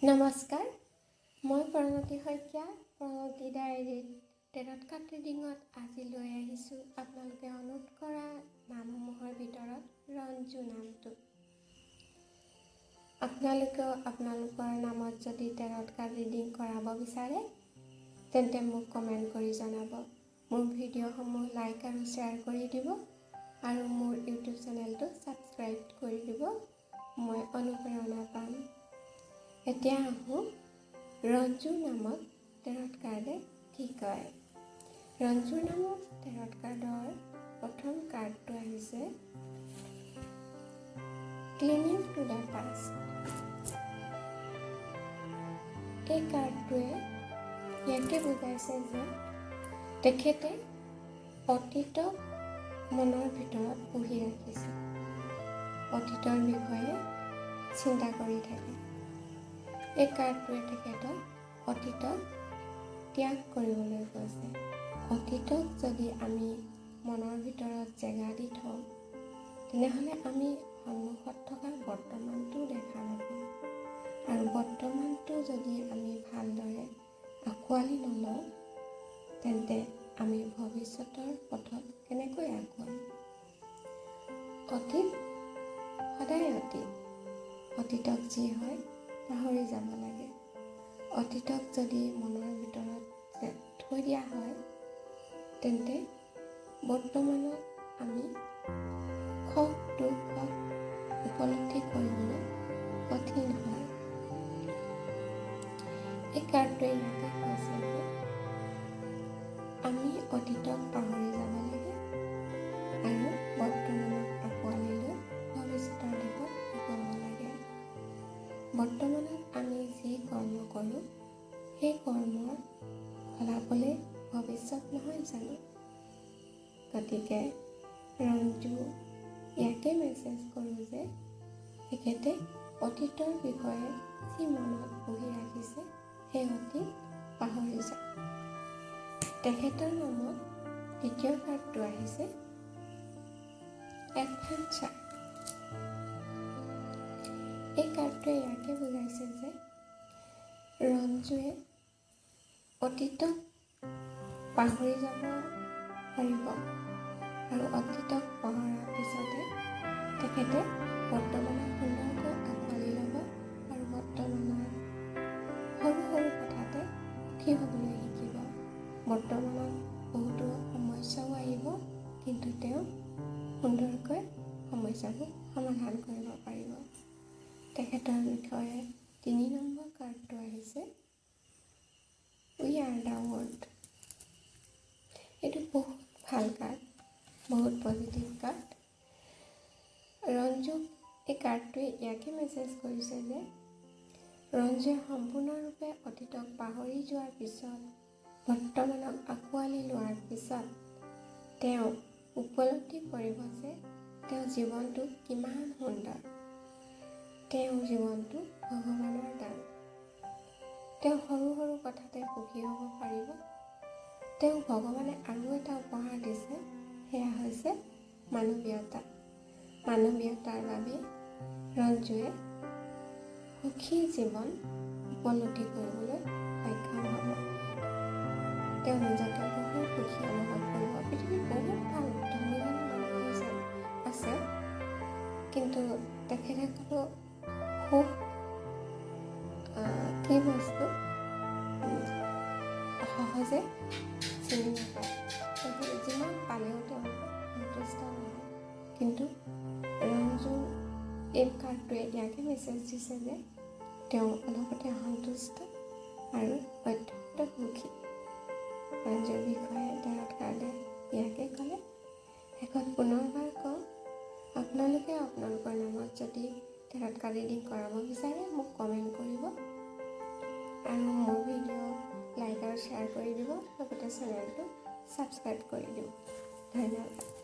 নমস্কাৰ, মই প্ৰণতি শইকীয়া। প্ৰণতি ডায়েৰীত টেৰট কাৰ্ড ৰিডিঙত আজি লৈ আহিছোঁ আপোনালোকে অনুৰোধ কৰা নামসমূহৰ ভিতৰত ৰঞ্জু নামটো। আপোনালোকেও আপোনালোকৰ নামত যদি টেৰট কাৰ্ড ৰিডিং কৰাব বিচাৰে তেন্তে মোক কমেণ্ট কৰি জনাব। মোৰ ভিডিঅ'সমূহ লাইক আৰু শ্বেয়াৰ কৰি দিব আৰু মোৰ ইউটিউব চেনেলটো ছাবস্ক্ৰাইব কৰি দিব। মই অনুপ্ৰেৰণা পাম। এতিয়া আহোঁ ৰঞ্জুৰ নামত টেৰট কাৰ্ডে কি কয়। ৰঞ্জুৰ নামত টেৰট কাৰ্ডৰ প্ৰথম কাৰ্ডটো আহিছে ক্লিনিং টু দ্য পাষ্ট। এই কাৰ্ডটোৱে ইয়াকে বুজাইছে যে তেখেতে অতীতক মনৰ ভিতৰত পুহি ৰাখিছে, অতীতৰ বিষয়ে চিন্তা কৰি থাকে। এই কাৰ্ডটোৱে তেখেতক অতীতক ত্যাগ কৰিবলৈ কৈছে। অতীতক যদি আমি মনৰ ভিতৰত জেগা দি থওঁ তেনেহ'লে আমি সন্মুখত থকা বৰ্তমানটো দেখা নাপাওঁ, আৰু বৰ্তমানটো যদি আমি ভালদৰে আঁকোৱালি নলওঁ তেন্তে আমি ভৱিষ্যতৰ পথত কেনেকৈ আগুৱাম। অতীত সদায় অতীতক যি হয় পাহৰি যাব লাগে। অতীতক যদি মনৰ ভিতৰত থৈ দিয়া হয় তেন্তে বৰ্তমানত আমি সুখ দুখক উপলব্ধি কৰিবলৈ কঠিন হয়। এই কাৰ্ডটোৱে ইয়াকে কৈছে যে আমি অতীতক পাহৰি যাব লাগে আৰু বৰ্তমানক আঁকোৱালি লৈ ভৱিষ্যতৰ দিশত আগুৱাব লাগে। বৰ্তমানত আমি যি কৰ্ম কৰোঁ সেই কৰ্মৰ ফলাফলে ভৱিষ্যত নহয় জানো? গতিকে ৰঞ্জু ইয়াকে মেছেজ কৰোঁ যে তেখেতে অতীতৰ বিষয়ে যি মনত পুহি ৰাখিছে সেই অতীত পাহৰি যায়। তেখেতৰ নামত দ্বিতীয় কাৰ্ডটো আহিছে এডভেঞ্চাৰ। এই কাৰ্ডটোৱে ইয়াকে বুজাইছে যে ৰঞ্জুৱে অতীতক পাহৰি যাব পাৰিব, আৰু অতীতক পাহৰাৰ পিছতে তেখেতে বৰ্তমানক সুন্দৰকৈ আঁকোৱালি ল'ব আৰু বৰ্তমানৰ সৰু সৰু কথাতে সুখী হ'বলৈ শিকিব। বৰ্তমানত বহুতো সমস্যাও আহিব, কিন্তু তেওঁ সুন্দৰকৈ সমস্যাবোৰ সমাধান কৰিব পাৰিব। তেখেতৰ বিষয়ে 3 নম্বৰ কাৰ্ডটো আহিছে উই আৰ দ্য ৱৰ্ল্ড। এইটো বহুত ভাল কাৰ্ড, বহুত পজিটিভ কাৰ্ড। ৰঞ্জুক এই কাৰ্ডটোৱে ইয়াকে মেছেজ কৰিছে যে ৰঞ্জুৱে সম্পূৰ্ণৰূপে অতীতক পাহৰি যোৱাৰ পিছত, বৰ্তমানক আঁকোৱালি লোৱাৰ পিছত তেওঁ উপলব্ধি কৰিব যে তেওঁৰ জীৱনটো কিমান সুন্দৰ। তেওঁৰ জীৱনটো ভগৱানৰ দান। তেওঁ সৰু সৰু কথাতে সুখী হ'ব পাৰিব। তেওঁক ভগৱানে আৰু এটা উপহাৰ দিছে, সেয়া হৈছে মানৱীয়তা। মানৱীয়তাৰ বাবে ৰঞ্জুৱে সুখী জীৱন উপলব্ধি কৰিবলৈ সক্ষম হ'ব। তেওঁ নিজকে বহুত সুখী অনুভৱ কৰিব। পৃথিৱীত বহুত ভাল ধনী ধনী মানুহ আছে, কিন্তু তেখেতসকলেও সুখ কি বস্তু সহজে চিনি নাপায়। যিমান পালেও তেওঁলোকে সন্তুষ্ট নহয়। কিন্তু ৰঞ্জু এই কাৰ্ডটোৱে ইয়াকে মেছেজ দিছে যে তেওঁ অলপতে সন্তুষ্ট আৰু অত্যন্ত সুখী। ৰঞ্জুৰ বিষয়ে টেৰট কাৰ্ডে ইয়াকে ক'লে। শেষত পুনৰবাৰ কওঁ, আপোনালোকে আপোনালোকৰ নামত যদি টেৰট কাৰ্ড ৰিডিং কৰাব বিচাৰে মোক কমেণ্ট কৰিব আৰু মোৰ ভিডিঅ' লাইক আৰু শ্বেয়াৰ কৰি দিব, লগতে চেনেলটো ছাবস্ক্ৰাইব কৰি দিব। ধন্যবাদ।